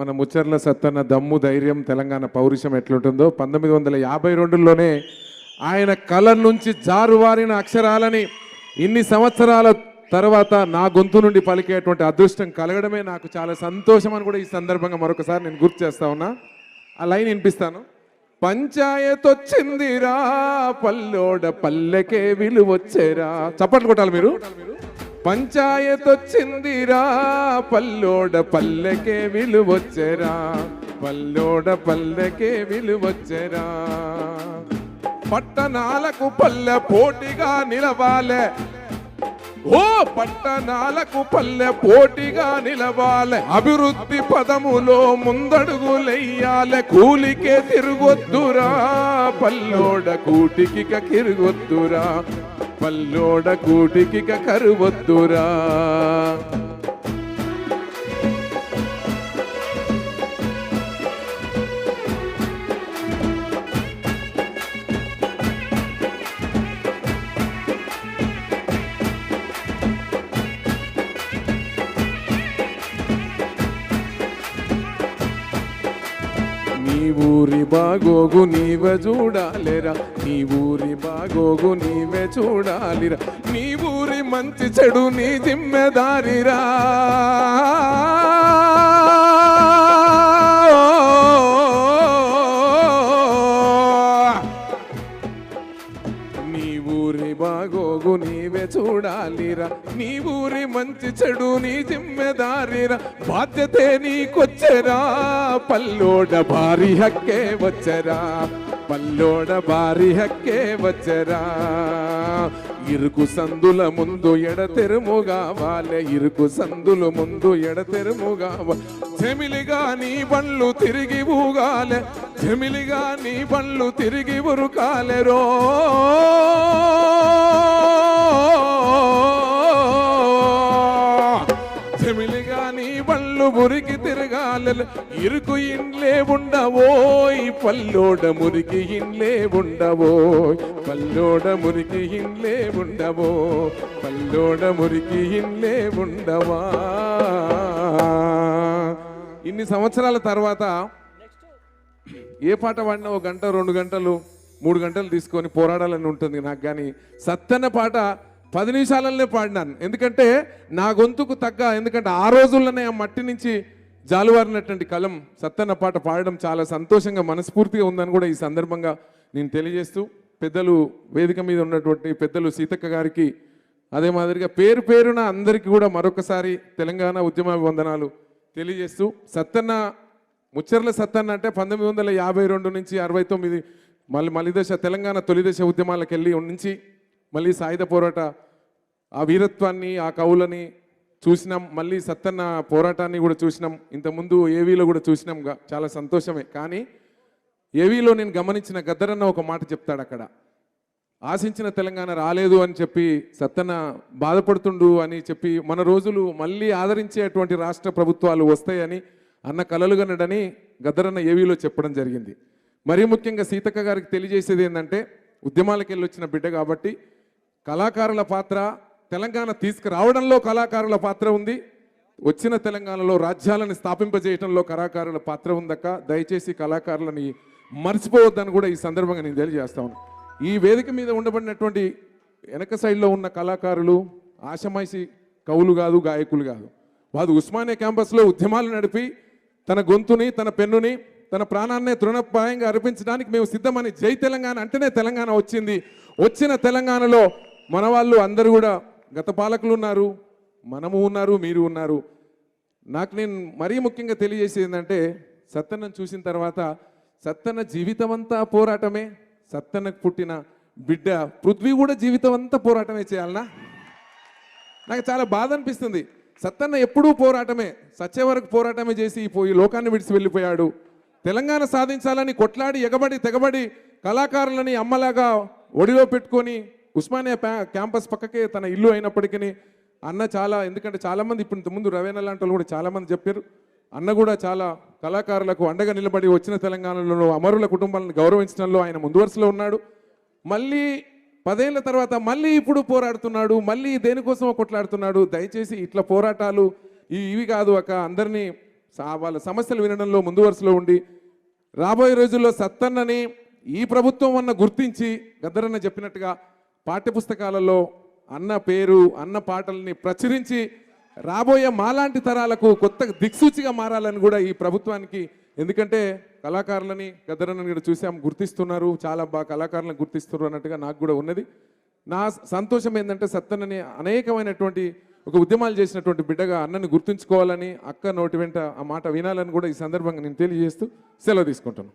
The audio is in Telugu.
మన ముచ్చర్ల సత్తన్న దమ్ము ధైర్యం తెలంగాణ పౌరుషం ఎట్లుంటుందో 1952లోనే ఆయన కళ నుంచి జారువారిన అక్షరాలని ఇన్ని సంవత్సరాల తర్వాత నా గొంతు నుండి పలికేటువంటి అదృష్టం కలగడమే నాకు చాలా సంతోషం అని కూడా ఈ సందర్భంగా మరొకసారి నేను గుర్తు చేస్తా ఉన్నా. ఆ లైన్ వినిపిస్తాను. పంచాయత్ వచ్చిందిరా పల్లోడ పల్లెకే విలువొచ్చేరా. చప్పట్లు కొట్టాలి మీరు. పంచాయత్ వచ్చిందిరా పల్లోడ పల్లెకే విలువొచ్చెరా, పల్లోడ పల్లెకే విలువొచ్చెరా. పట్టణాలకు పల్లె పోటీగా నిలవాలే, ఓ పట్టణాలకు పల్లె పోటీగా నిలవాలే. అభివృద్ధి పదములో ముందడుగులెయ్యాలే. కూలికే తిరుగొద్దురా పల్లోడ కూటికి కిరుగొద్దురా, పల్లోడ కూటికి కరువొద్దురా. నీ ఊరి బాగోగు నీవే చూడాలిరా, నీ ఊరి బాగోగు నీవే చూడాలిరా. నీ ఊరి మంచి చెడు నీ జిమ్మెదారిరా. నీ ఊరి బాగోగు నీవే చూడాలిరా, నీ ఊరి మంచి చెడు నీ జిమ్మెదారిరా. బాధ్యతే నీకొచ్చెరా పల్లోడ భారీ హక్కే వచ్చరా, పల్లోడ భారీ హక్కే వచ్చరా. ఇరుకు సందుల ముందు ఎడతెరుముగా వాలే, ఇరుకు సందుల ముందు ఎడతెరుముగా చెమిలిగా నీ బండ్లు తిరిగి ఊగాలే, చెమిలిగా నీ బండ్లు తిరిగి ఉరుకాలెరో. చెమిలిగా నీ బండ్లు మురికి తిరగాలి. ఇరుకు ఇండ్లే ఉండవోయ్ పల్లోడ మురికి ఇండ్లే ఉండవోయ్, పల్లోడ మురికి ఇండ్లే ఉండవో, పల్లోడ మురికి ఇండ్లే ఉండవా. ఇన్ని సంవత్సరాల తర్వాత ఏ పాట పాడినా 1 గంట 2 గంటలు 3 గంటలు తీసుకొని పోరాడాలని ఉంటుంది నాకు. కానీ సత్తన్న పాట 10 నిమిషాలనే పాడినాను. ఎందుకంటే నా గొంతుకు తగ్గ, ఎందుకంటే ఆ రోజుల్లోనే ఆ మట్టి నుంచి జాలువారినటువంటి కలం సత్తన్న పాట పాడడం చాలా సంతోషంగా మనస్ఫూర్తిగా ఉందని కూడా ఈ సందర్భంగా నేను తెలియజేస్తూ, పెద్దలు వేదిక మీద ఉన్నటువంటి పెద్దలు సీతక్క గారికి, అదే మాదిరిగా పేరు పేరున అందరికీ కూడా మరొకసారి తెలంగాణ ఉద్యమాభివందనాలు తెలియజేస్తూ, సత్తన్న ముచ్చర్ల సత్తన్న అంటే 1952 నుంచి 69 మళ్ళీ దశ తెలంగాణ తొలిదశ ఉద్యమాలకు వెళ్ళి నుంచి మళ్ళీ సాయుధ పోరాట ఆ వీరత్వాన్ని ఆ కవులని చూసినాం. మళ్ళీ సత్తన్న పోరాటాన్ని కూడా చూసినాం. ఇంతకుముందు ఏవీలో కూడా చూసినాం. చాలా సంతోషమే. కానీ ఏవీలో నేను గమనించిన గద్దరన్న ఒక మాట చెప్తాడు అక్కడ, ఆశించిన తెలంగాణ రాలేదు అని చెప్పి సత్తన్న బాధపడుతుండు అని చెప్పి, మన రోజులు మళ్ళీ ఆదరించేటువంటి రాష్ట్ర ప్రభుత్వాలు వస్తాయని అన్న కలలు కనడని గద్దరన్న ఏవీలో చెప్పడం జరిగింది. మరీ ముఖ్యంగా సీతక్క గారికి తెలియజేసేది ఏంటంటే, ఉద్యమాలకు వెళ్ళి వచ్చిన బిడ్డ కాబట్టి కళాకారుల పాత్ర, తెలంగాణ తీసుకురావడంలో కళాకారుల పాత్ర ఉంది, వచ్చిన తెలంగాణలో రాజ్యాలను స్థాపింపజేయడంలో కళాకారుల పాత్ర ఉందక్క. దయచేసి కళాకారులని మర్చిపోవద్దని కూడా ఈ సందర్భంగా నేను తెలియజేస్తాను. ఈ వేదిక మీద ఉండబడినటువంటి వెనక సైడ్లో ఉన్న కళాకారులు ఆషమాయిషి కవులు కాదు, గాయకులు కాదు. వారు ఉస్మానియా క్యాంపస్లో ఉద్యమాలు నడిపి తన గొంతుని, తన పెన్నుని, తన ప్రాణాన్నే తృణప్రాయంగా అర్పించడానికి మేము సిద్ధమని, జై తెలంగాణ అంటేనే తెలంగాణ వచ్చింది. వచ్చిన తెలంగాణలో మన వాళ్ళు అందరూ కూడా, గత పాలకులు ఉన్నారు, మనము ఉన్నారు, మీరు ఉన్నారు. నాకు నేను మరీ ముఖ్యంగా తెలియజేసేది ఏంటంటే, సత్తన్నను చూసిన తర్వాత సత్తన్న జీవితం అంతా పోరాటమే. సత్తన్నకు పుట్టిన బిడ్డ పృథ్వీ కూడా జీవితం అంతా పోరాటమే చేయాలనా? నాకు చాలా బాధ అనిపిస్తుంది. సత్తన్న ఎప్పుడూ పోరాటమే, సచ్చే వరకు పోరాటమే చేసి ఈ లోకాన్ని విడిచి వెళ్ళిపోయాడు. తెలంగాణ సాధించాలని కొట్లాడి ఎగబడి తెగబడి కళాకారులని అమ్మలాగా ఒడిలో పెట్టుకొని ఉస్మానియా క్యాంపస్ పక్కకే తన ఇల్లు అయినప్పటికీ అన్న చాలా, ఎందుకంటే చాలామంది ఇప్పుడు ముందు రవేణ లాంటి వాళ్ళు కూడా చాలామంది చెప్పారు, అన్న కూడా చాలా కళాకారులకు అండగా నిలబడి వచ్చిన తెలంగాణలో అమరుల కుటుంబాలను గౌరవించడంలో ఆయన ముందు వరుసలో ఉన్నాడు. మళ్ళీ 10 ఏళ్ల తర్వాత మళ్ళీ ఇప్పుడు పోరాడుతున్నాడు, మళ్ళీ దేనికోసమో కొట్లాడుతున్నాడు. దయచేసి ఇట్లా పోరాటాలు ఇవి కాదు అక్క, అందరినీ వాళ్ళ సమస్యలు వినడంలో ముందు వరుసలో ఉండి రాబోయే రోజుల్లో సత్తన్నని ఈ ప్రభుత్వం అన్న గుర్తించి గద్దరన్న చెప్పినట్టుగా పాఠ్యపుస్తకాలలో అన్న పేరు అన్న పాటల్ని ప్రచురించి రాబోయే మాలాంటి తరాలకు కొత్త దిక్సూచిగా మారాలని కూడా ఈ ప్రభుత్వానికి, ఎందుకంటే కళాకారులని గద్దరన్న కూడా చూసాం, గుర్తిస్తున్నారు, చాలా బాగా కళాకారులను గుర్తిస్తున్నారు అన్నట్టుగా నాకు కూడా ఉన్నది. నా సంతోషం ఏంటంటే సత్తన్నని అనేకమైనటువంటి ఒక ఉద్యమాలు చేసినటువంటి బిడ్డగా అన్నని గుర్తుంచుకోవాలని, అక్క నోటి వెంట ఆ మాట వినాలని కూడా ఈ సందర్భంగా నేను తెలియజేస్తూ సెలవు తీసుకుంటాను.